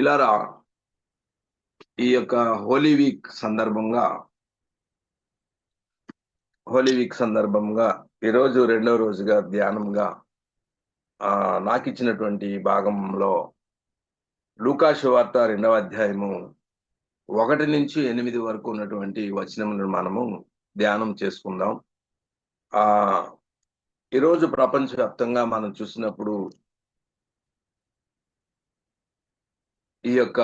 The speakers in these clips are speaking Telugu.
ఇలారా ఈ యొక్క హోలీ వీక్ సందర్భంగా హోలీ వీక్ సందర్భంగా ఈరోజు రెండవ రోజుగా ధ్యానంగా నాకు ఇచ్చినటువంటి భాగంలో లూకా సువార్త 2వ అధ్యాయము 1 నుంచి 8 వరకు ఉన్నటువంటి వచనములను మనము ధ్యానం చేసుకుందాం. ఆ ఈరోజు ప్రపంచవ్యాప్తంగా మనం చూసినప్పుడు ఈ యొక్క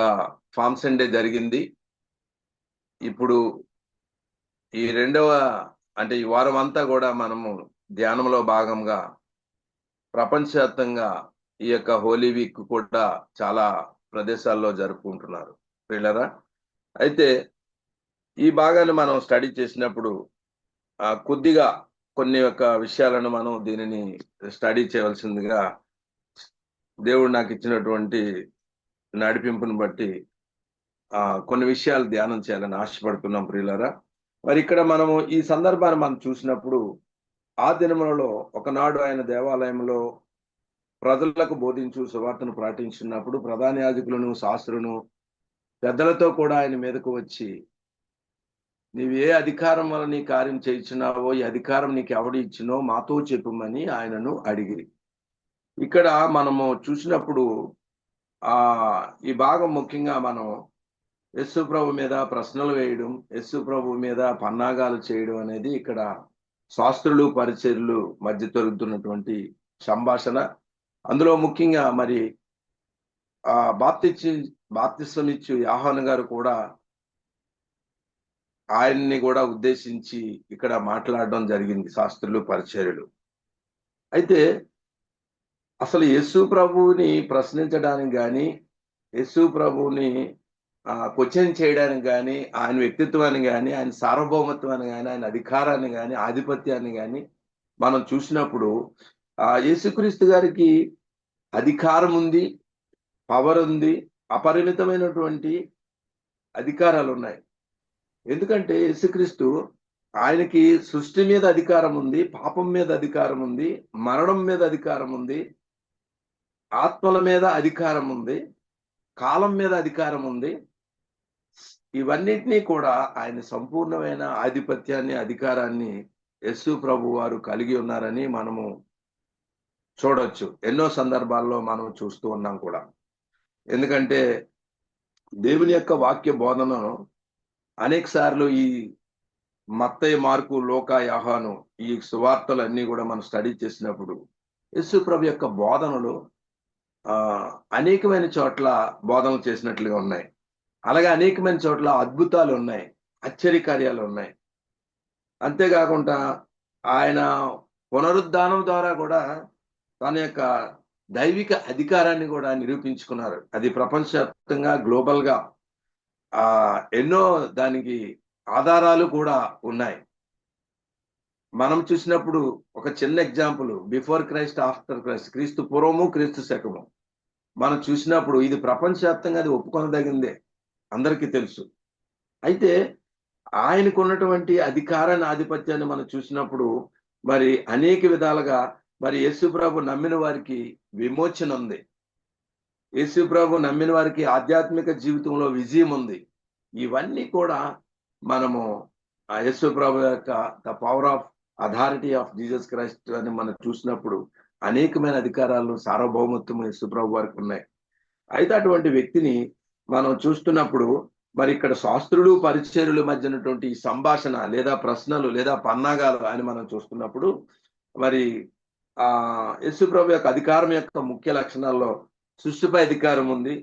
ఫామ్ సండే జరిగింది. ఇప్పుడు ఈ ఈ వారం అంతా కూడా మనము ధ్యానంలో భాగంగా ప్రపంచవ్యాప్తంగా ఈ యొక్క హోలీ వీక్ కూడా చాలా ప్రదేశాల్లో జరుపుకుంటున్నారు పిల్లరా. అయితే ఈ భాగాన్ని మనం స్టడీ చేసినప్పుడు కొద్దిగా కొన్ని యొక్క విషయాలను మనం దీనిని స్టడీ చేయవలసిందిగా దేవుడు నాకు ఇచ్చినటువంటి నడిపింపును బట్టి కొన్ని విషయాలు ధ్యానం చేయాలని ఆశపడుతున్నాం ప్రియులరా. మరి ఇక్కడ మనము ఈ సందర్భాన్ని మనం చూసినప్పుడు ఆ దినములలో ఒకనాడు ఆయన దేవాలయంలో ప్రజలకు బోధించు సువార్తను ప్రకటించినప్పుడు ప్రధాన యాజకులను శాస్త్రులను పెద్దలతో కూడా ఆయన మీదకు వచ్చి, నీవు ఏ అధికారం వల్ల నీ కార్యం చేయించినావో, ఈ అధికారం నీకు ఎవడు ఇచ్చినో మాతో చెప్పుమని ఆయనను అడిగిరి. ఇక్కడ మనము చూసినప్పుడు ఈ భాగం ముఖ్యంగా మనం యేసు ప్రభు మీద ప్రశ్నలు వేయడం, యేసు ప్రభు మీద పన్నాగాలు చేయడం అనేది ఇక్కడ శాస్త్రులు పరిచర్యులు మధ్య జరుగుతున్నటువంటి సంభాషణ. అందులో ముఖ్యంగా మరి బాప్తిసం ఇచ్చు యోహాను గారు కూడా ఆయన్ని కూడా ఉద్దేశించి ఇక్కడ మాట్లాడడం జరిగింది శాస్త్రులు పరిచర్యులు. అయితే అసలు యేసు ప్రభువుని ప్రశ్నించడానికి కానీ, యేసు ప్రభువుని క్వశ్చన్ చేయడానికి కానీ, ఆయన వ్యక్తిత్వాన్ని కానీ, ఆయన సార్వభౌమత్వాన్ని కానీ, ఆయన అధికారాన్ని కానీ, ఆధిపత్యాన్ని కానీ మనం చూసినప్పుడు యేసుక్రీస్తు గారికి అధికారం ఉంది, పవర్ ఉంది, అపరిమితమైనటువంటి అధికారాలు ఉన్నాయి. ఎందుకంటే యేసుక్రీస్తు ఆయనకి సృష్టి మీద అధికారం ఉంది, పాపం మీద అధికారం ఉంది, మరణం మీద అధికారం ఉంది, ఆత్మల మీద అధికారం ఉంది, కాలం మీద అధికారం ఉంది. ఇవన్నిటినీ కూడా ఆయన సంపూర్ణమైన ఆధిపత్యాన్ని, అధికారాన్ని యేసు ప్రభు వారు కలిగి ఉన్నారని మనము చూడొచ్చు. ఎన్నో సందర్భాల్లో మనం చూస్తూ ఉన్నాం కూడా. ఎందుకంటే దేవుని యొక్క వాక్య బోధనను అనేక సార్లు ఈ మత్తయి, మార్కు, లూకా, యోహాను ఈ సువార్తలన్నీ కూడా మనం స్టడీ చేసినప్పుడు యేసు ప్రభు యొక్క బోధనలు అనేకమైన చోట్ల బోధనలు చేసినట్లుగా ఉన్నాయి. అలాగే అనేకమైన చోట్ల అద్భుతాలు ఉన్నాయి, ఆశ్చర్యకార్యాలు ఉన్నాయి. అంతేకాకుండా ఆయన పునరుద్ధానం ద్వారా కూడా తన యొక్క దైవిక అధికారాన్ని కూడా నిరూపించుకున్నారు. అది ప్రపంచవ్యాప్తంగా గ్లోబల్ గా ఎన్నో దానికి ఆధారాలు కూడా ఉన్నాయి. మనం చూసినప్పుడు ఒక చిన్న example, before Christ, after Christ, క్రీస్తు పూర్వము, క్రీస్తు శకము మనం చూసినప్పుడు ఇది ప్రపంచవ్యాప్తంగా అది ఒప్పుకొనదగిందే, అందరికీ తెలుసు. అయితే ఆయనకు ఉన్నటువంటి అధికారాన్ని, ఆధిపత్యాన్ని మనం చూసినప్పుడు మరి అనేక విధాలుగా మరి యేసు ప్రభు నమ్మిన వారికి విమోచన ఉంది, యేసు ప్రభు నమ్మిన వారికి ఆధ్యాత్మిక జీవితంలో విజయం ఉంది. ఇవన్నీ కూడా మనము యేసు ప్రభు యొక్క the power of authority of Jesus Christ అని మనం చూసినప్పుడు అనేకమైన అధికారాలు, సార్వభౌమత్వం యేసు ప్రభు వారికి ఉన్నాయి. అయితే అటువంటి వ్యక్తిని మనం చూస్తున్నప్పుడు మరి ఇక్కడ శాస్త్రులు పరిచర్యుల మధ్య ఉన్నటువంటి సంభాషణ లేదా ప్రశ్నలు లేదా పన్నాగాలు అని మనం చూస్తున్నప్పుడు మరి యేసు ప్రభు యొక్క అధికారం యొక్క ముఖ్య లక్షణాల్లో సృష్టిపై అధికారం ఉంది.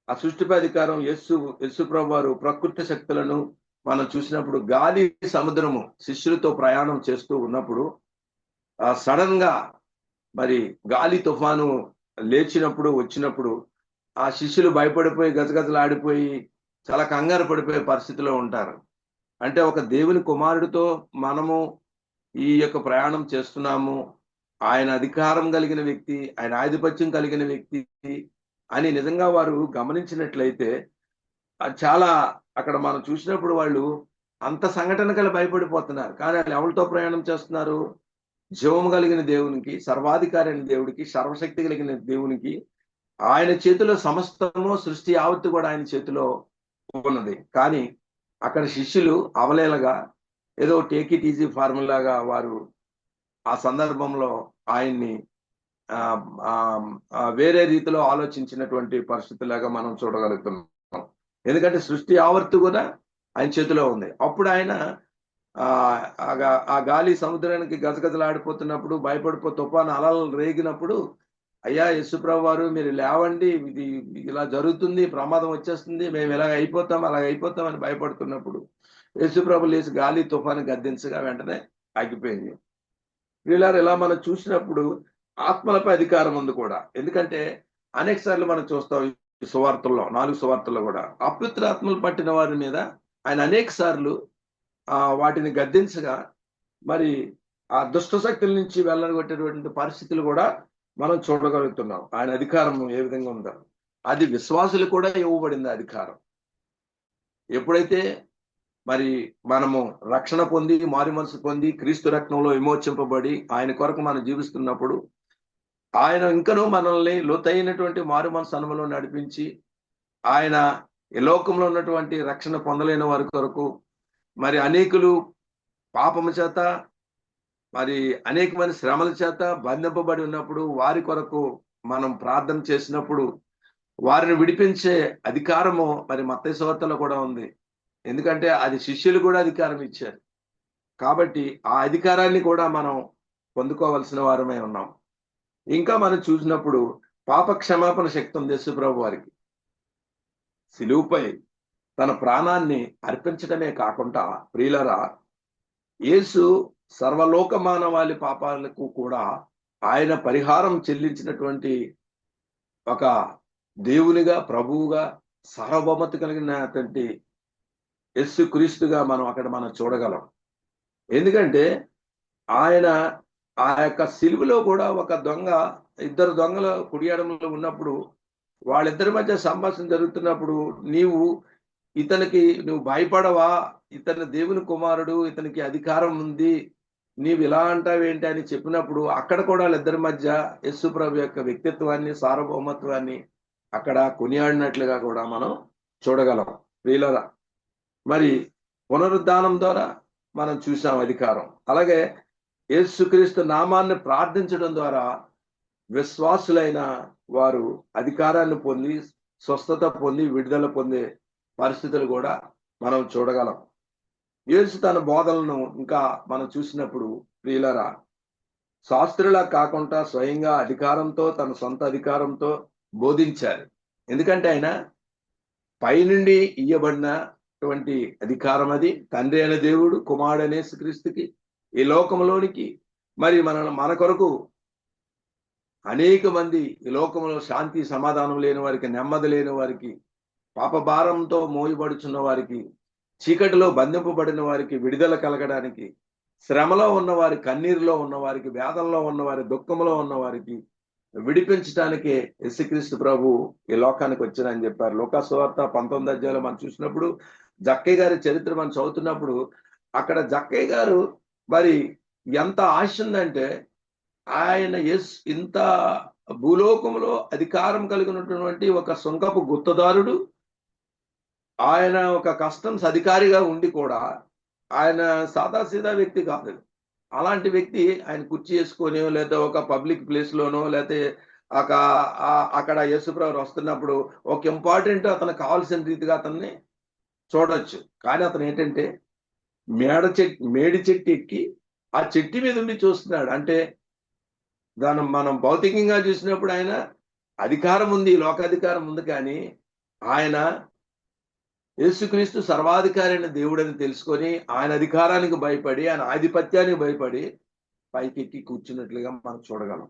ఆ సృష్టిపై అధికారం యేసు ప్రభు వారు ప్రకృతి శక్తులను మనం చూసినప్పుడు గాలి, సముద్రము శిష్యులతో ప్రయాణం చేస్తూ ఉన్నప్పుడు సడన్ గా మరి గాలి తుఫాను లేచినప్పుడు వచ్చినప్పుడు ఆ శిష్యులు భయపడిపోయి గజగజలాడిపోయి చాలా కంగారు పడిపోయే పరిస్థితిలో ఉంటారు. అంటే ఒక దేవుని కుమారుడితో మనము ఈ యొక్క ప్రయాణం చేస్తున్నాము, ఆయన అధికారం కలిగిన వ్యక్తి, ఆయన ఆధిపత్యం కలిగిన వ్యక్తి అని నిజంగా వారు గమనించినట్లయితే చాలా అక్కడ మనం చూసినప్పుడు వాళ్ళు అంత సంఘటన కలిగి భయపడిపోతున్నారు. కానీ వాళ్ళు ఎవరితో ప్రయాణం చేస్తున్నారు? జీవము కలిగిన దేవునికి, సర్వాధికారి అయిన దేవుడికి, సర్వశక్తి కలిగిన దేవునికి ఆయన చేతిలో సమస్తము, సృష్టి యావత్తు కూడా ఆయన చేతిలో ఉన్నది. కానీ అక్కడ శిష్యులు అవలేలగా ఏదో టేక్ ఇట్ ఈజీ ఫార్ములాగా వారు ఆ సందర్భంలో ఆయన్ని వేరే రీతిలో ఆలోచించినటువంటి పరిస్థితులాగా మనం చూడగలుగుతున్నాం. ఎందుకంటే సృష్టి యావత్తు కూడా ఆయన చేతిలో ఉంది. అప్పుడు ఆయన ఆ గాలి సముద్రానికి గజగజలాడిపోతున్నప్పుడు, తుఫాను అలలు రేగినప్పుడు, అయ్యా యేసుప్రభు వారు మీరు లేవండి, ఇది ఇలా జరుగుతుంది, ప్రమాదం వచ్చేస్తుంది, మేము ఇలాగ అయిపోతాం అని భయపడుతున్నప్పుడు యేసుప్రభు లేచి గాలి తుఫాను గద్దించగా వెంటనే ఆగిపోయింది. వీళ్ళారు ఇలా మనం చూసినప్పుడు ఆత్మలపై అధికారం ఉంది కూడా. ఎందుకంటే అనేక సార్లు మనం చూస్తాం ఈ సువార్తల్లో, 4 సువార్తల్లో కూడా అపవిత్రాత్మలు పట్టిన వారి మీద ఆయన అనేక సార్లు వాటిని గద్దించగా మరి ఆ దుష్ట శక్తుల నుంచి వెళ్ళగొట్టేటువంటి పరిస్థితులు కూడా మనం చూడగలుగుతున్నాం. ఆయన అధికారం ఏ విధంగా ఉందో అది విశ్వాసులు కూడా ఇవ్వబడింది అధికారం. ఎప్పుడైతే మరి మనము రక్షణ పొంది, మారు మనసు పొంది, క్రీస్తు రక్తంలో విమోచింపబడి ఆయన కొరకు మనం జీవిస్తున్నప్పుడు ఆయన ఇంకనూ మనల్ని లోతైనటువంటి మారు మనసు అనుభవంలో నడిపించి, ఆయన ఈ లోకంలో ఉన్నటువంటి రక్షణ పొందలేని వారి కొరకు మరి అనేకులు పాపము చేత మరి అనేకమైన శ్రమల చేత బంధింపబడి ఉన్నప్పుడు వారి కొరకు మనం ప్రార్థన చేసినప్పుడు వారిని విడిపించే అధికారము మరి మత్తయి సువార్తలో కూడా ఉంది. ఎందుకంటే అది శిష్యులు కూడా అధికారం ఇచ్చారు. కాబట్టి ఆ అధికారాన్ని కూడా మనం పొందుకోవలసిన వారమే ఉన్నాం. ఇంకా మనం చూసినప్పుడు పాప క్షమాపణ శక్తి ఉంది యేసుప్రభు వారికి. సిలువుపై తన ప్రాణాన్ని అర్పించడమే కాకుండా ప్రియులరా, యేసు సర్వలోక మానవాళి పాపాలకు కూడా ఆయన పరిహారం చెల్లించినటువంటి ఒక దేవునిగా, ప్రభువుగా, సార్వభౌమత కలిగినటువంటి యేసు క్రీస్తుగా మనం చూడగలం. ఎందుకంటే ఆయన ఆ యొక్క సిలువలో కూడా ఒక దొంగ, ఇద్దరు దొంగల కుడియడంలో ఉన్నప్పుడు వాళ్ళిద్దరి మధ్య సంభాషణ జరుగుతున్నప్పుడు నువ్వు భయపడవా, ఇతను దేవుని కుమారుడు, ఇతనికి అధికారం ఉంది, నీవు ఇలా అంటావేంటి అని చెప్పినప్పుడు అక్కడ కూడా వాళ్ళిద్దరి మధ్య యేసు ప్రభు యొక్క వ్యక్తిత్వాన్ని, సార్వభౌమత్వాన్ని అక్కడ కొనియాడినట్లుగా కూడా మనం చూడగలం. ప్రియులారా, మరి పునరుద్ధానం ద్వారా మనం చూసాం అధికారం. అలాగే యేసుక్రీస్తు నామాన్ని ప్రార్థించడం ద్వారా విశ్వాసులైన వారు అధికారాన్ని పొంది, స్వస్థత పొంది, విడుదల పొందే పరిస్థితులు కూడా మనం చూడగలం. యేసు తన బోధనలను ఇంకా మనం చూసినప్పుడు ప్రియులరా, శాస్త్రులా కాకుండా స్వయంగా అధికారంతో, తన సొంత అధికారంతో బోధించారు. ఎందుకంటే ఆయన పైనుండి ఇయ్యబడినటువంటి అధికారం అది. తండ్రి అయిన దేవుడు కుమారుడైన యేసుక్రీస్తుకి ఈ లోకంలోనికి మరి మన కొరకు అనేక మంది ఈ లోకంలో శాంతి సమాధానం లేని వారికి, నెమ్మది లేని వారికి, పాప భారంతో మోయబడుచున్న వారికి, చీకటిలో బంధింపబడిన వారికి విడుదల కలగడానికి, శ్రమలో ఉన్నవారి, కన్నీరులో ఉన్నవారికి, వేదనలో ఉన్నవారి, దుఃఖంలో ఉన్నవారికి విడిపించడానికే యేసుక్రీస్తు ప్రభు ఈ లోకానికి వచ్చారని చెప్పారు. లూకా సువార్త 19వ అధ్యాయంలో మనం చూసినప్పుడు జక్కయ్య గారి చరిత్ర మనం చదువుతున్నప్పుడు అక్కడ జక్కయ్య గారు మరి ఎంత ఆశ ఉందంటే, ఆయన ఇంత భూలోకంలో అధికారం కలిగినటువంటి ఒక సుంకపు గుత్తదారుడు, ఆయన ఒక కస్టమ్స్ అధికారిగా ఉండి కూడా ఆయన సాదాసీదా వ్యక్తి కాదు. అలాంటి వ్యక్తి ఆయన కుర్చీ వేసుకొని లేదా ఒక పబ్లిక్ ప్లేస్ లోనో లేకపోతే అక్కడ యేసుప్రభు వస్తున్నప్పుడు ఒక ఇంపార్టెంట్ అతనికి కావాల్సిన రీతిగా అతన్ని చూడొచ్చు. కానీ అతను ఏంటంటే మేడి చెట్టు ఎక్కి ఆ చెట్టు మీద ఉండి చూస్తున్నాడు. అంటే మనం భౌతికంగా చూసినప్పుడు ఆయన అధికారం ఉంది, లోకాధికారం ఉంది. కానీ ఆయన యేసుక్రీస్తు సర్వాధికారి అయిన దేవుడని తెలుసుకొని ఆయన అధికారానికి భయపడి, ఆయన ఆధిపత్యానికి భయపడి పైకెక్కి కూర్చున్నట్లుగా మనం చూడగలం.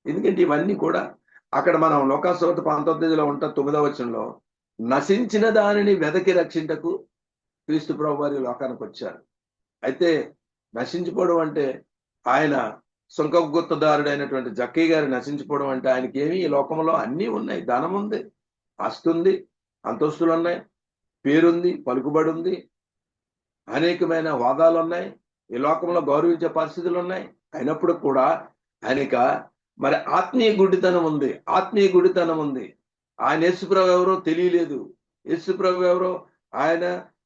ఎందుకంటే ఇవన్నీ కూడా అక్కడ మనం లూకా సువార్త 19లో ఉంటా 9వ వచనంలో, నశించిన దానిని వెదకి రక్షించకు క్రీస్తు ప్రభు వారి లోకానికి వచ్చారు. అయితే నశించిపోవడం అంటే ఆయన సుంకపు గుత్తదారుడైనటువంటి జక్కయ్య గారు నశించిపోవడం అంటే ఆయనకి ఏమి, ఈ లోకంలో అన్నీ ఉన్నాయి. ధనం ఉంది, ఆస్తి ఉంది, అంతస్తులు ఉన్నాయి, పేరుంది, పలుకుబడి ఉంది, అనేకమైన హోదాలు ఉన్నాయి, ఈ లోకంలో గౌరవించే పరిస్థితులు ఉన్నాయి. అయినప్పుడు కూడా ఆయనక మరి ఆత్మీయ గుడ్డితనం ఉంది, ఆత్మీయ గుడ్డితనం ఉంది. ఆయన యేసుప్రభు ఎవరో తెలియలేదు, యేసుప్రభు ఎవరో ఆయన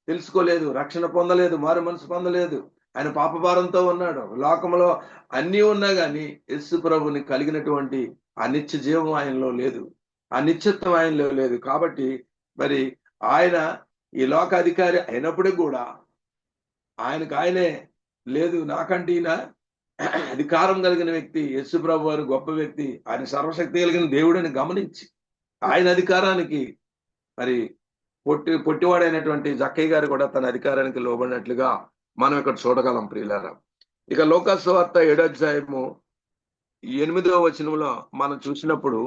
తెలుసుకోలేదు, రక్షణ పొందలేదు, మారు మనసు పొందలేదు. ఆయన పాపభారంతో ఉన్నాడు. లోకంలో అన్నీ ఉన్నా కానీ యేసుప్రభుని కలిగినటువంటి ఆ నిత్య జీవం ఆయనలో లేదు, ఆ నిత్యత్వం ఆయనలో లేదు. కాబట్టి మరి ఆయన ఈ లోకాధికారి అయినప్పటికి కూడా ఆయనకు ఆయనే లేదు, నాకంటే ఈయన అధికారం కలిగిన వ్యక్తి, యేసుప్రభు వారు గొప్ప వ్యక్తి, ఆయన సర్వశక్తి కలిగిన దేవుడిని గమనించి ఆయన అధికారానికి మరి పొట్టివాడైనటువంటి జక్కయ్య గారు కూడా తన అధికారానికి లోబడినట్లుగా మనం ఇక్కడ చూడగలం ప్రియులారా. ఇక లూకా సువార్త 7వ అధ్యాయము 8వ వచనంలో మనం చూసినప్పుడు,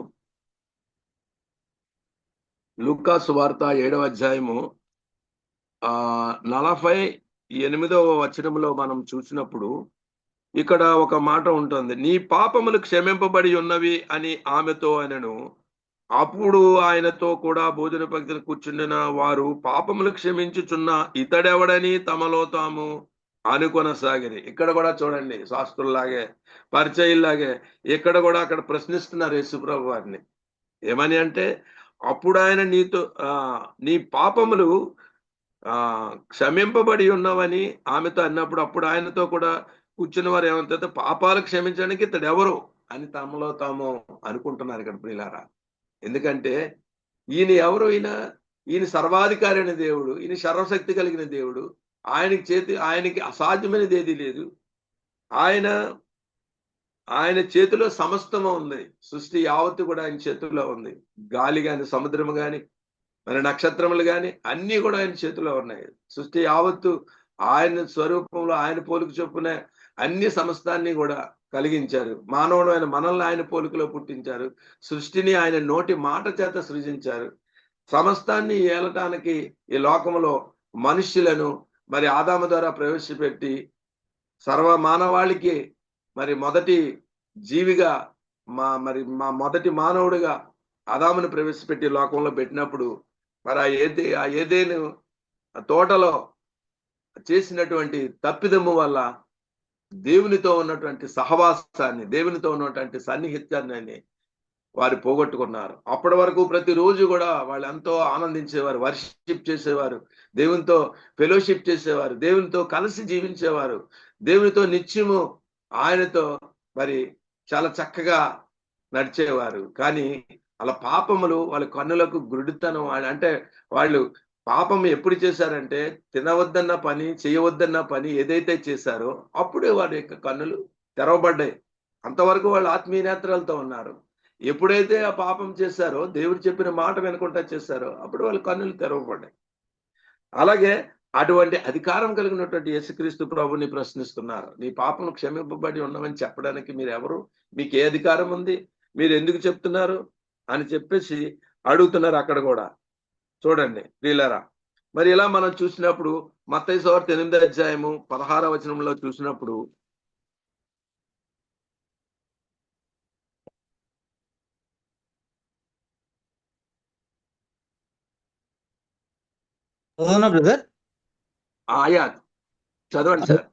లూకా సువార్త 7వ అధ్యాయము 48వ వచనంలో మనం చూసినప్పుడు ఇక్కడ ఒక మాట ఉంటుంది, నీ పాపములు క్షమింపబడి ఉన్నవి అని ఆమెతో అనెను. అప్పుడు ఆయనతో కూడా భోజన పంక్తిని కూర్చుండిన వారు పాపములు క్షమించుచున్న ఇతడెవడని తమలో తాము అనుకొనసాగిరి. ఇక్కడ కూడా చూడండి, శాస్త్రుల్లాగే పరిచయుల్లాగే ఇక్కడ కూడా అక్కడ ప్రశ్నిస్తున్నారు యేసుప్రభు వారిని. ఏమని అంటే, అప్పుడు ఆయన నీ పాపములు క్షమింపబడి ఉన్నవని ఆమెతో అన్నప్పుడు, అప్పుడు ఆయనతో కూడా కూర్చున్న వారు ఏమంటే, పాపాలు క్షమించడానికి ఇతడు ఎవరు అని తమలో తాము అనుకుంటున్నారు ఇక్కడ ప్రియులారా. ఎందుకంటే ఈయన ఎవరు, ఈయన సర్వాధికారి అయిన దేవుడు, ఈయన సర్వశక్తి కలిగిన దేవుడు, ఆయనకి అసాధ్యమైనది ఏది లేదు. ఆయన చేతిలో సమస్తము ఉంది, సృష్టి యావత్తు కూడా ఆయన చేతుల్లో ఉంది. గాలి గాని, సముద్రము గాని, మరి నక్షత్రములు గాని అన్ని కూడా ఆయన చేతిలో ఉన్నాయి. సృష్టి యావత్తు ఆయన స్వరూపంలో, ఆయన పోలిక చొప్పున అన్ని సమస్తాన్ని కూడా కలిగించారు. మానవుడైన మనల్ని ఆయన పోలికలో పుట్టించారు. సృష్టిని ఆయన నోటి మాట చేత సృజించారు. సమస్తాన్ని ఏలటానికి ఈ లోకంలో మనుష్యులను మరి ఆదాము ద్వారా ప్రవేశపెట్టి సర్వ మానవాళికి మరి మొదటి జీవిగా మా మొదటి మానవుడిగా ఆదామును ప్రవేశపెట్టి లోకంలో పెట్టినప్పుడు, మరి ఆ ఏదేను తోటలో చేసినటువంటి తప్పిదము వల్ల దేవునితో ఉన్నటువంటి సహవాసాన్ని, దేవునితో ఉన్నటువంటి సన్నిహిత్యాన్ని వారు పోగొట్టుకున్నారు. అప్పటి వరకు ప్రతిరోజు కూడా వాళ్ళు ఎంతో ఆనందించేవారు, వర్షిప్ చేసేవారు, దేవునితో ఫెలోషిప్ చేసేవారు, దేవునితో కలిసి జీవించేవారు, దేవునితో నిత్యము ఆయనతో మరి చాలా చక్కగా నడిచేవారు. కానీ వాళ్ళ పాపములు వాళ్ళ కన్నులకు గురుడితనం, అంటే వాళ్ళు పాపం ఎప్పుడు చేశారంటే, తినవద్దన్న పని, చేయవద్దన్న పని ఏదైతే చేశారో అప్పుడే వారి యొక్క కన్నులు తెరవబడ్డాయి. అంతవరకు వాళ్ళు ఆత్మీయ నేత్రాలతో ఉన్నారు. ఎప్పుడైతే ఆ పాపం చేశారో, దేవుడు చెప్పిన మాట వినకుండా చేశారో, అప్పుడు వాళ్ళ కన్నులు తెరవబడ్డాయి. అలాగే అటువంటి అధికారం కలిగినటువంటి యేసుక్రీస్తు ప్రభుని ప్రశ్నిస్తున్నారు. నీ పాపం క్షమింపబడి ఉన్నవని చెప్పడానికి మీరు ఎవరు? మీకు ఏ అధికారం ఉంది? మీరు ఎందుకు చెప్తున్నారు అని చెప్పేసి అడుగుతున్నారు అక్కడ కూడా. చూడండి ప్రియులారా, మరి ఇలా మనం చూసినప్పుడు మత్తయి సువార్త 8వ అధ్యాయము 16వ వచనంలో చూసినప్పుడు, బ్రదర్ ఆయా చదవండి సార్.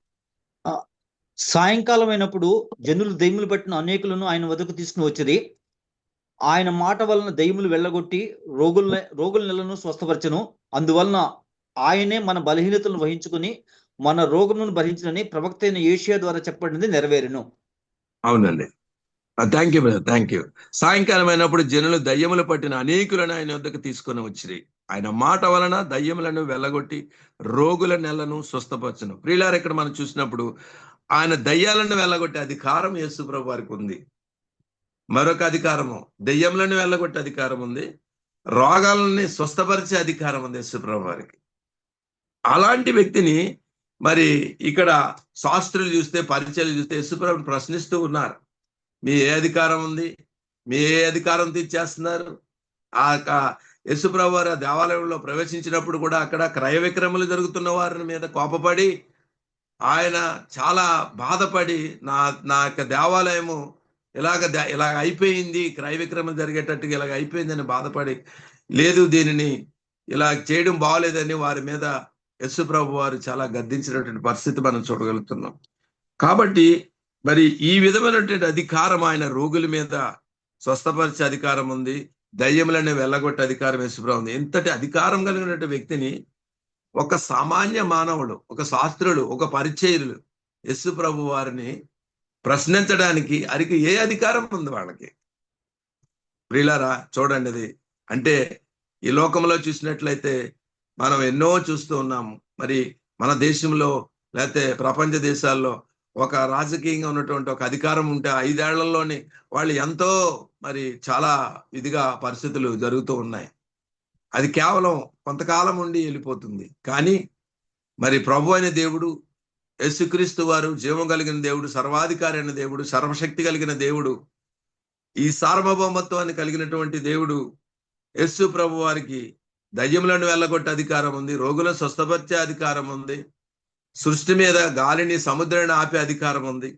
సాయంకాలం అయినప్పుడు జనులు దెయ్యములు పట్టిన అనేకులను ఆయన వద్దకు తీసుకుని వచ్చిరి. ఆయన మాట వలన దెయ్యములు వెళ్ళగొట్టి రోగుల నెలను స్వస్థపరచను. అందువలన ఆయనే మన బలహీనతలను వహించుకుని మన రోగములను భరించనని ప్రవక్త అయిన యేషయా ద్వారా చెప్పబడినది నెరవేరును. అవునండి, thank you brother, thank you. సాయంకాలం అయినప్పుడు జనులు దయ్యములు పట్టిన అనేకులను ఆయన వద్దకు తీసుకొని వచ్చిరి. ఆయన మాట వలన దయ్యములను వెళ్ళగొట్టి రోగుల నెలను స్వస్థపరచను. ప్రియులారా, ఇక్కడ మనం చూసినప్పుడు ఆయన దయ్యాలను వెళ్ళగొట్టే అధికారం యేసుప్రభు వారికి ఉంది. మరొక అధికారము, దెయ్యములను వెళ్ళగొట్టే అధికారం ఉంది, రోగాలని స్వస్థపరిచే అధికారం ఉంది యేసుప్రభు వారికి. అలాంటి వ్యక్తిని మరి ఇక్కడ శాస్త్రులు చూస్తే, పరిచయాలు చూస్తే యేసుప్రభుని ప్రశ్నిస్తూ ఉన్నారు. మీ ఏ అధికారం ఉంది? మీ ఏ అధికారం తీర్చేస్తున్నారు? యేసుప్రభు వారు దేవాలయంలో ప్రవేశించినప్పుడు కూడా అక్కడ క్రయ విక్రయములు జరుగుతున్న వారి మీద కోపపడి ఆయన చాలా బాధపడి, నా యొక్క దేవాలయము ఇలాగ అయిపోయింది, క్రయ విక్రయములు జరిగేటట్టుగా ఇలాగ అయిపోయిందని బాధపడి, లేదు దీనిని ఇలా చేయడం బాగోలేదని వారి మీద యేసుప్రభు వారు చాలా గద్దించినటువంటి పరిస్థితి మనం చూడగలుగుతున్నాం. కాబట్టి మరి ఈ విధమైనటువంటి అధికారం ఆయన రోగుల మీద స్వస్థపరిచే అధికారం ఉంది, దయ్యములను వెళ్ళగొట్టే అధికారం యేసుప్రభు ఉంది. ఇంతటి అధికారం కలిగినటువంటి వ్యక్తిని ఒక సామాన్య మానవుడు, ఒక శాస్త్రుడు, ఒక పరిచయులు యేసుప్రభు వారిని ప్రశ్నించడానికి అరికి ఏ అధికారం ఉంది వాళ్ళకి? ప్రియులారా చూడండి, అది అంటే ఈ లోకంలో చూసినట్లయితే మనం ఎన్నో చూస్తూ ఉన్నాము. మరి మన దేశంలో లేకపోతే ప్రపంచ దేశాల్లో ఒక రాజకీయంగా ఉన్నటువంటి ఒక అధికారం ఉంటే 5 ఏళ్లలోనే వాళ్ళు ఎంతో మరి చాలా ఇదిగా పరిస్థితులు జరుగుతూ ఉన్నాయి. అది కేవలం కొంతకాలం ఉండి వెళ్ళిపోతుంది. కానీ మరి ప్రభు అయిన దేవుడు యేసుక్రీస్తు వారు జీవం కలిగిన దేవుడు, సర్వాధికారి అయిన దేవుడు, సర్వశక్తి కలిగిన దేవుడు, ఈ సార్వభౌమత్వాన్ని కలిగినటువంటి దేవుడు యేసు ప్రభు వారికి దయ్యములను వెళ్ళగొట్టే అధికారం ఉంది, రోగులను స్వస్థపరిచే అధికారం ఉంది, సృష్టి మీద గాలిని సముద్రాన్ని ఆపే అధికారం ఉంది,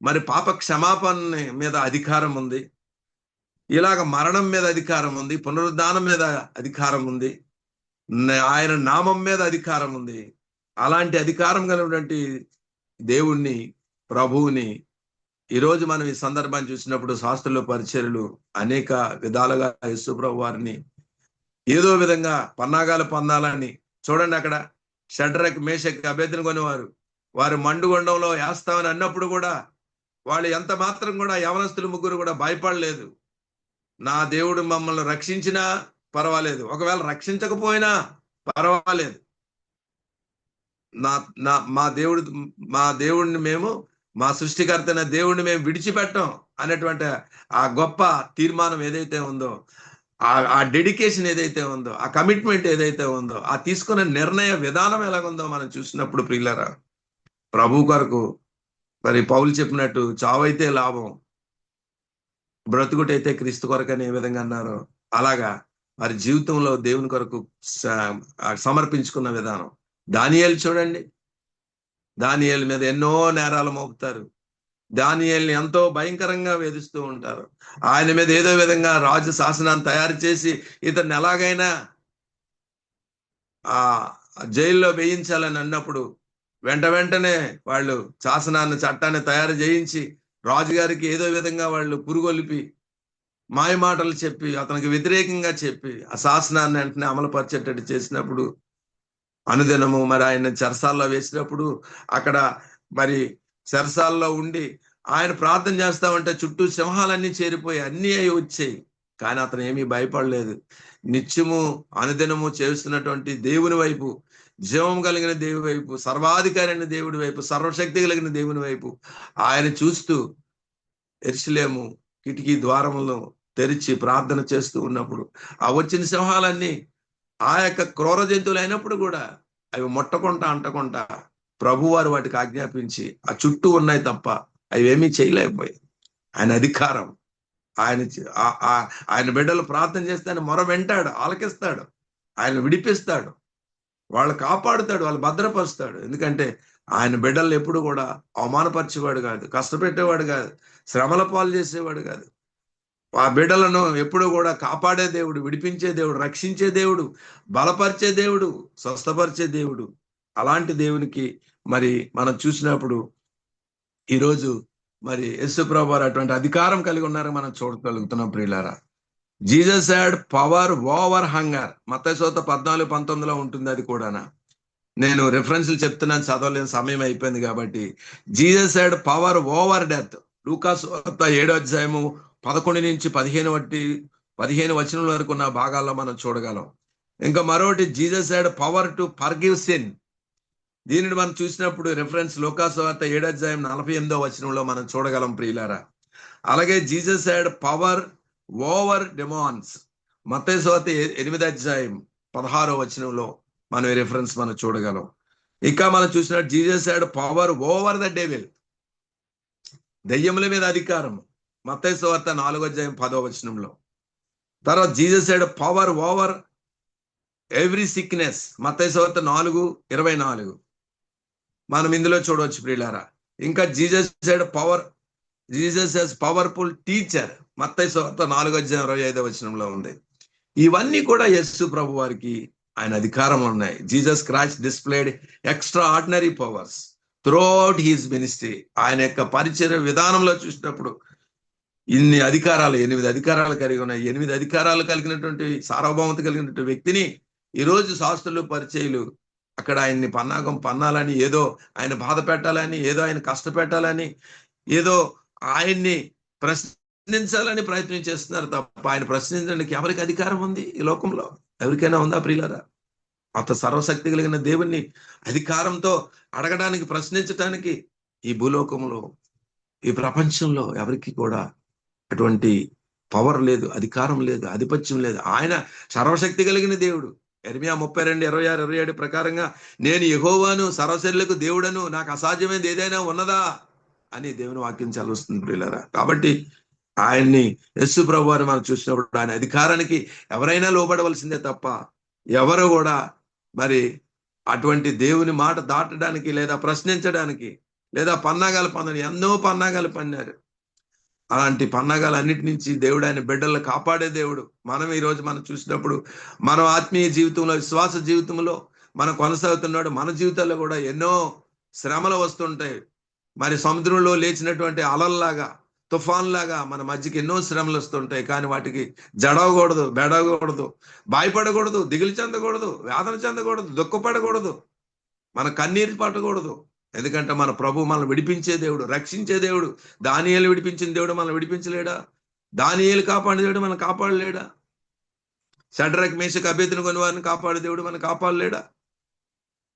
మరి పాప క్షమాపణ మీద అధికారం ఉంది, ఇలాగ మరణం మీద అధికారం ఉంది, పునరుద్ధానం మీద అధికారం ఉంది, ఆయన నామం మీద అధికారం ఉంది. అలాంటి అధికారం కలిగినటువంటి దేవుణ్ణి, ప్రభువుని ఈరోజు మనం ఈ సందర్భాన్ని చూసినప్పుడు శాస్త్రుల పరిచర్యలు అనేక విధాలుగా యేసు ప్రభు వారిని ఏదో విధంగా పన్నాగాలు పొందాలని చూడండి. అక్కడ షడ్రక్, మేషక్, అబేద్నెగోను వారు మండుగొండంలో వేస్తామని అన్నప్పుడు కూడా వాళ్ళు ఎంత మాత్రం కూడా యవనస్తులు ముగ్గురు కూడా భయపడలేదు. నా దేవుడు మమ్మల్ని రక్షించినా పర్వాలేదు, ఒకవేళ రక్షించకపోయినా పర్వాలేదు, మా దేవుడిని మేము, మా సృష్టికర్తైన దేవుడిని మేము విడిచిపెట్టాం అనేటువంటి ఆ గొప్ప తీర్మానం ఏదైతే ఉందో, ఆ డెడికేషన్ ఏదైతే ఉందో, ఆ కమిట్మెంట్ ఏదైతే ఉందో, ఆ తీసుకున్న నిర్ణయ విధానం ఎలాగుందో మనం చూసినప్పుడు ప్రియులారా, ప్రభు కొరకు మరి పౌలు చెప్పినట్టు చావైతే లాభం, బ్రతుకుటైతే క్రీస్తు కొరకు అని ఏ విధంగా అన్నారో అలాగా వారి జీవితంలో దేవుని కొరకు సమర్పించుకున్న విధానం. దానియేలు చూడండి, దానియేలు మీద ఎన్నో నేరాలు మోపుతారు, దానియేలుని ఎంతో భయంకరంగా వేధిస్తూ ఉంటారు. ఆయన మీద ఏదో విధంగా రాజు శాసనాన్ని తయారు చేసి ఇతన్ని ఎలాగైనా ఆ జైల్లో వేయించాలని అన్నప్పుడు వెంటనే వాళ్ళు శాసనాన్ని, చట్టాన్ని తయారు చేయించి రాజుగారికి ఏదో విధంగా వాళ్ళు పురుగొలిపి మాయ మాటలు చెప్పి అతనికి వ్యతిరేకంగా చెప్పి ఆ శాసనాన్ని వెంటనే అమలుపరిచేటట్టు చేసినప్పుడు అనుదినము మరి ఆయన చెరసాల్లో వేసినప్పుడు అక్కడ మరి చెరసాల్లో ఉండి ఆయన ప్రార్థన చేస్తామంటే చుట్టూ సింహాలన్నీ చేరిపోయి అన్నీ అయి వచ్చాయి. కానీ అతను ఏమీ భయపడలేదు. నిత్యము అనుదినము చేస్తున్నటువంటి దేవుని వైపు, జీవం కలిగిన దేవుని వైపు, సర్వాధికారి అయిన దేవుడి వైపు, సర్వశక్తి కలిగిన దేవుని వైపు ఆయన చూస్తూ యెరూషలేము కిటికీ ద్వారములను తెరిచి ప్రార్థన చేస్తూ ఉన్నప్పుడు ఆ వచ్చిన సింహాలన్నీ ఆ యొక్క క్రూర జంతువులు అయినప్పుడు కూడా అవి ముట్టకుండా అంటకుండా ప్రభువారు వాటికి ఆజ్ఞాపించి ఆ చుట్టూ ఉన్నాయి తప్ప అవి ఏమీ చేయలేకపోయాయి. ఆయన అధికారం, ఆయన బిడ్డలు ప్రార్థన చేస్తే ఆయన మొర వెంటాడు, ఆలకిస్తాడు, ఆయన విడిపిస్తాడు, వాళ్ళు కాపాడుతాడు, వాళ్ళు భద్రపరుస్తాడు. ఎందుకంటే ఆయన బిడ్డలు ఎప్పుడు కూడా అవమానపరిచేవాడు కాదు, కష్టపెట్టేవాడు కాదు, శ్రమల పాలు చేసేవాడు కాదు. ఆ బిడ్డలను ఎప్పుడు కూడా కాపాడే దేవుడు, విడిపించే దేవుడు, రక్షించే దేవుడు, బలపరిచే దేవుడు, స్వస్థపరిచే దేవుడు. అలాంటి దేవునికి మరి మనం చూసినప్పుడు ఈరోజు మరి యేసు ప్రభువు వారు అటువంటి అధికారం కలిగి ఉన్నారని మనం చూడగలుగుతున్నాం ప్రియులారా. Jesus had power over hunger. మత్తయి సువార్త 14:19 ఉంటుంది. అది కూడా నేను రెఫరెన్స్లు చెప్తున్నాను, చదవలేని సమయం అయిపోయింది కాబట్టి. Jesus had power over death. Luka సువార్త 7వ అధ్యాయము 11 నుంచి 15 వచనం వరకు ఉన్న భాగాల్లో మనం చూడగలం. ఇంకా మరొకటి Jesus had power to forgive sin. దీనిని మనం చూసినప్పుడు రెఫరెన్స్ లూకా సువార్త 7వ అధ్యాయం 48వ వచనంలో మనం చూడగలం ప్రియులారా. అలాగే జీసస్ హ్యాడ్ పవర్ ఓవర్ డెమాన్స్. మత్తయి సువార్త 8వ అధ్యాయం 16వ వచనంలో మనం ఈ రెఫరెన్స్ మనం చూడగలం. ఇంకా మనం చూసినట్టు Jesus had power over the devil. దెయ్యముల మీద అధికారం. మత్తయి సువార్త 4వ అధ్యాయం 10వ వచనంలో. తర్వాత Jesus had power over every sickness. Mattayi సువార్త 4:24 మనం ఇందులో చూడవచ్చు ప్రియులారా. ఇంకా జీసస్ హెస్ పవర్ఫుల్ టీచర్. మత్తయి సువార్త 4వ అధ్యాయం 25వ వచనంలో ఉంది. ఇవన్నీ కూడా యేసు ప్రభు వారికి ఆయన అధికారంలో ఉన్నాయి. Jesus Christ displayed extra ordinary powers. Throughout he's ministry, ఆయన యొక్క పరిచర్య విధానంలో చూసినప్పుడు ఇన్ని అధికారాలు, 8 అధికారాలు కలిగి ఉన్నాయి. 8 అధికారాలు కలిగినటువంటి సార్వభౌమత కలిగినటువంటి వ్యక్తిని ఈరోజు శాస్త్రులు పరిచయులు అక్కడ ఆయన్ని పన్నాగం పన్నాలని, ఏదో ఆయన బాధ పెట్టాలని, ఏదో ఆయన కష్టపెట్టాలని, ఏదో ఆయన్ని ప్రశ్నించాలని ప్రయత్నం చేస్తున్నారు తప్ప ఆయన ప్రశ్నించడానికి ఎవరికి అధికారం ఉంది ఈ లోకంలో? ఎవరికైనా ఉందా ప్రియులారా? అంత సర్వశక్తి కలిగిన దేవుణ్ణి అధికారంతో అడగడానికి, ప్రశ్నించడానికి ఈ భూలోకంలో, ఈ ప్రపంచంలో ఎవరికి కూడా అటువంటి పవర్ లేదు, అధికారం లేదు, ఆధిపత్యం లేదు. ఆయన సర్వశక్తి కలిగిన దేవుడు. యెర్మీయా 32:26-27 ప్రకారంగా నేను యెహోవాను, సర్వశక్తులకు దేవుడను, నాకు అసాధ్యమైనది ఏదైనా ఉన్నదా అని దేవుని వాక్యం చదువుతుంది ప్రియులారా. కాబట్టి ఆయన్ని, యేసు ప్రభువారిని మనం చూసినప్పుడు ఆయన అధికారానికి ఎవరైనా లోబడవలసిందే తప్ప ఎవరు కూడా మరి అటువంటి దేవుని మాట దాటడానికి లేదా ప్రశ్నించడానికి లేదా పన్నాగాలు ఎన్నో పన్నాగాలు పన్నారు. అలాంటి పన్నాగాలన్నిటి నుంచి దేవుడు ఆయన బిడ్డలను కాపాడే దేవుడు. మనం ఈరోజు మనం చూసినప్పుడు మనం ఆత్మీయ జీవితంలో, విశ్వాస జీవితంలో మనం కొనసాగుతున్నాడు. మన జీవితాల్లో కూడా ఎన్నో శ్రమలు వస్తుంటాయి. మరి సముద్రంలో లేచినటువంటి అలల్లాగా, తుఫాన్లాగా మన మధ్యకి ఎన్నో శ్రమలు వస్తుంటాయి. కానీ వాటికి జడవకూడదు, బెడవకూడదు, భయపడకూడదు, దిగులు చెందకూడదు, వేదన చెందకూడదు, దుఃఖపడకూడదు, మన కన్నీరు పట్టకూడదు. ఎందుకంటే మన ప్రభు మనల్ని విడిపించే దేవుడు, రక్షించే దేవుడు. దానియేలు విడిపించిన దేవుడు మనల్ని విడిపించలేడా? దానియేలు కాపాడే దేవుడు మనం కాపాడలేడా? షడ్రక్, మేషక్, అబేద్నెగో వారిని కాపాడే దేవుడు మనం కాపాడలేడా?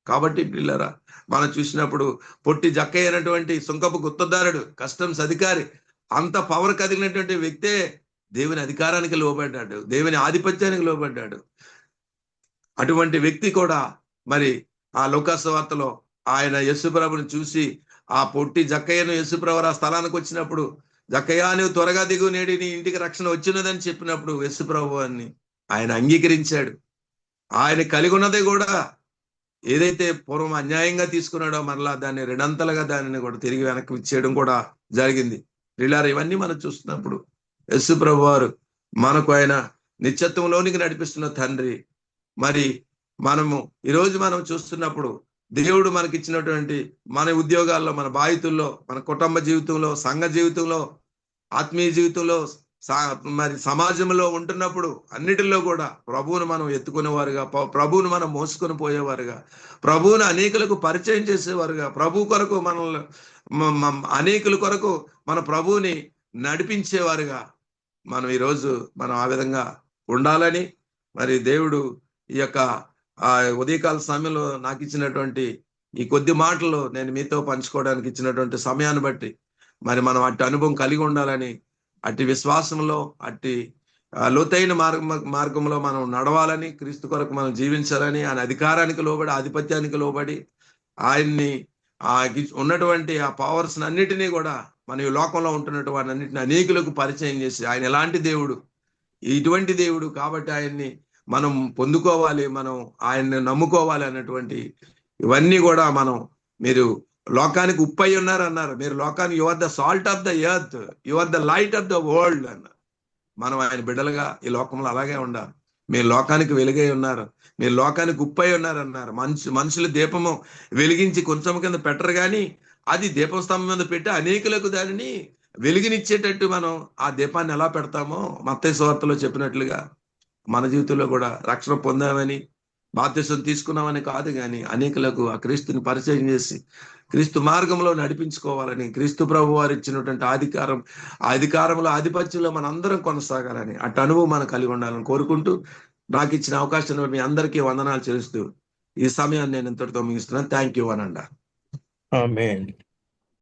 కాబట్టి పిల్లరా, మనం చూసినప్పుడు పొట్టి జక్కయ్య అయినటువంటి సుంకపు గుత్తదారుడు, కస్టమ్స్ అధికారి, అంత పవర్ కలిగినటువంటి వ్యక్తే దేవుని అధికారానికి లోబడ్డాడు, దేవుని ఆధిపత్యానికి లోబడ్డాడు. అటువంటి వ్యక్తి కూడా మరి ఆ లూకాసు వార్తలో ఆయన యేసుప్రభుని చూసి, ఆ పొట్టి జక్కయ్యను యేసుప్రభు ఆ స్థలానికి వచ్చినప్పుడు, జక్కయ్య నువ్వు త్వరగా దిగు, నేడి నీ ఇంటికి రక్షణ వచ్చినదని చెప్పినప్పుడు యేసుప్రభు అని ఆయన అంగీకరించాడు. ఆయన కలిగి ఉన్నది కూడా ఏదైతే పూర్వం అన్యాయంగా తీసుకున్నాడో మరలా దాన్ని రెండంతలుగా దానిని కూడా తిరిగి వెనక్కి ఇచ్చేయడం కూడా జరిగింది. వీళ్ళారు ఇవన్నీ మనం చూస్తున్నప్పుడు యేసుప్రభు వారు మనకు ఆయన నిత్యత్వంలోనికి నడిపిస్తున్న తండ్రి. మరి మనము ఈరోజు మనం చూస్తున్నప్పుడు దేవుడు మనకిచ్చినటువంటి మన ఉద్యోగాల్లో, మన బాధితుల్లో, మన కుటుంబ జీవితంలో, సంఘ జీవితంలో, ఆత్మీయ జీవితంలో, మరి సమాజంలో ఉంటున్నప్పుడు అన్నిటిలో కూడా ప్రభువును మనం ఎత్తుకునేవారుగా, ప్రభువును మనం మోసుకొని పోయేవారుగా, ప్రభువును అనేకులకు పరిచయం చేసేవారుగా, ప్రభు కొరకు మనల్ని అనేకుల కొరకు మన ప్రభువుని నడిపించేవారుగా మనం ఈరోజు మనం ఆ విధంగా ఉండాలని మరి దేవుడు ఈ యొక్క ఉదయకాల సమయంలో నాకు ఇచ్చినటువంటి ఈ కొద్ది మాటలు నేను మీతో పంచుకోవడానికి ఇచ్చినటువంటి సమయాన్ని బట్టి మరి మనం అట్టి అనుభవం కలిగి ఉండాలని, అట్టి విశ్వాసంలో, అట్టి లోతైన మార్గంలో మనం నడవాలని, క్రీస్తు కొరకు మనం జీవించాలని, ఆయన అధికారానికి లోబడి, ఆధిపత్యానికి లోబడి, ఆయన్ని ఉన్నటువంటి ఆ పవర్స్ అన్నిటినీ కూడా మన ఈ లోకంలో ఉంటున్నటువంటి వాటిని అన్నింటినీ అనేకులకు పరిచయం చేసి, ఆయన ఎలాంటి దేవుడు, ఇటువంటి దేవుడు కాబట్టి ఆయన్ని మనం పొందుకోవాలి, మనం ఆయన్ని నమ్ముకోవాలి అన్నటువంటి ఇవన్నీ కూడా మనం, మీరు లోకానికి ఉప్పై ఉన్నారన్నారు, మీరు లోకానికి you are the salt of the earth, you are the light of the world అన్నారు. మనం ఆయన బిడ్డలుగా ఈ లోకంలో అలాగే ఉండాలి. మీరు లోకానికి వెలుగై ఉన్నారు, మీరు లోకానికి ఉప్పై ఉన్నారన్నారు. మనుషులు దీపము వెలిగించి కొంచెం కింద పెట్టరు కానీ అది దీపం స్తంభం మీద పెట్టి అనేకులకు దానిని వెలుగునిచ్చేటట్టు మనం ఆ దీపాన్ని ఎలా పెడతామో మత్తయి సువార్తలో చెప్పినట్లుగా మన జీవితంలో కూడా రక్షణ పొందామని, బాప్తిసం తీసుకున్నామని కాదు కానీ అనేకులకు ఆ క్రీస్తుని పరిచయం చేసి క్రీస్తు మార్గంలో నడిపించుకోవాలని, క్రీస్తు ప్రభు వారు ఇచ్చినటువంటి ఆ అధికారంలో, ఆధిపత్యంలో మనందరం కొనసాగాలని, అటు అనుభవం మనం కలిగి ఉండాలని కోరుకుంటూ నాకు ఇచ్చిన అవకాశం మీ అందరికీ వందనాలు చేస్తూ ఈ సమయాన్ని నేను ఇంతటితో ముగిస్తున్నాను. థ్యాంక్ యూ అనండి. ఆమేన్.